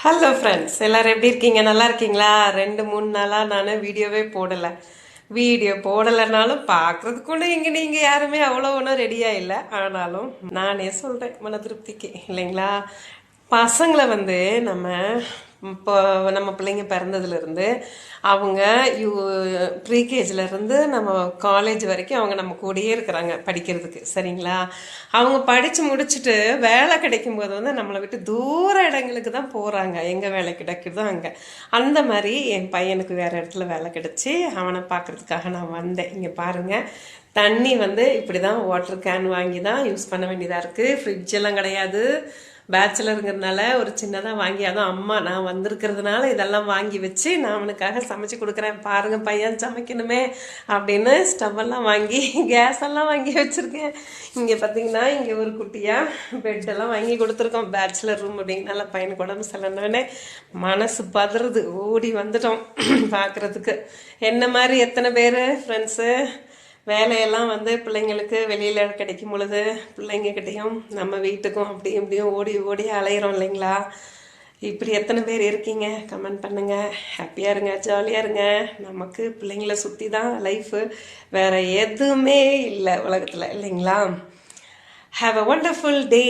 Hello friends, எல்லாரும் எப்படி இருக்கீங்க? நல்லா இருக்கீங்களா? 2-3 நாளாக நான் வீடியோவே போடலை. வீடியோ போடலைனாலும் பார்க்குறதுக்குள்ள இங்கே நீங்கள் யாருமே அவ்வளோ ஒன்றும் ரெடியாக இல்லை. ஆனாலும் நானே சொல்கிறேன் மன திருப்திக்கு, இல்லைங்களா? பசங்களை நம்ம இப்போ நம்ம பிள்ளைங்க பிறந்ததுலேருந்து அவங்க ப்ரீகேஜிலேருந்து நம்ம காலேஜ் வரைக்கும் அவங்க நம்ம கூடயே இருக்கிறாங்க படிக்கிறதுக்கு, சரிங்களா? அவங்க படித்து முடிச்சுட்டு வேலை கிடைக்கும் போது நம்மளை விட்டு தூர இடங்களுக்கு தான் போகிறாங்க. எங்கே வேலை கிடைக்குதோ அங்கே. அந்த மாதிரி என் பையனுக்கு வேறு இடத்துல வேலை கிடச்சி அவனை பார்க்குறதுக்காக நான் வந்தேன். இங்கே பாருங்கள், தண்ணி இப்படி தான் வாட்டர் கேன் வாங்கி தான் யூஸ் பண்ண வேண்டியதாக இருக்குது. ஃப்ரிட்ஜ் எல்லாம் கிடையாது. பேச்சுலருங்கிறதுனால ஒரு சின்னதாக வாங்கி, அதுவும் அம்மா நான் வந்திருக்கிறதுனால இதெல்லாம் வாங்கி வச்சு நான் அவனுக்காக சமைச்சு கொடுக்குறேன். பாருங்கள், பையன் சமைக்கணுமே அப்படின்னு ஸ்டவ்வெல்லாம் வாங்கி கேஸ் எல்லாம் வாங்கி வச்சுருக்கேன். இங்கே பார்த்தீங்கன்னா இங்கே ஒரு குட்டியாக பெட்டெல்லாம் வாங்கி கொடுத்துருக்கோம். பேச்சுலர் ரூம் அப்படிங்கனால பையனுக்கு உடம்பு சரியில்லைன்னே மனசு பதறது, ஓடி வந்துட்டோம் பார்க்குறதுக்கு. என்ன மாதிரி எத்தனை பேர் ஃப்ரெண்ட்ஸு வேலையெல்லாம் பிள்ளைங்களுக்கு வெளியில் கிடைக்கும் பொழுது பிள்ளைங்கக்கிட்டையும் நம்ம வீட்டுக்கும் அப்படி இப்படியும் ஓடி ஓடி அலையிறோம், இல்லைங்களா? இப்படி எத்தனை பேர் இருக்கீங்க? கமெண்ட் பண்ணுங்கள். ஹாப்பியாக இருங்க, ஜாலியாக இருங்க. நமக்கு பிள்ளைங்கள சுற்றி தான் லைஃபு, வேறு எதுவுமே இல்லை உலகத்தில், இல்லைங்களா? Have a wonderful day.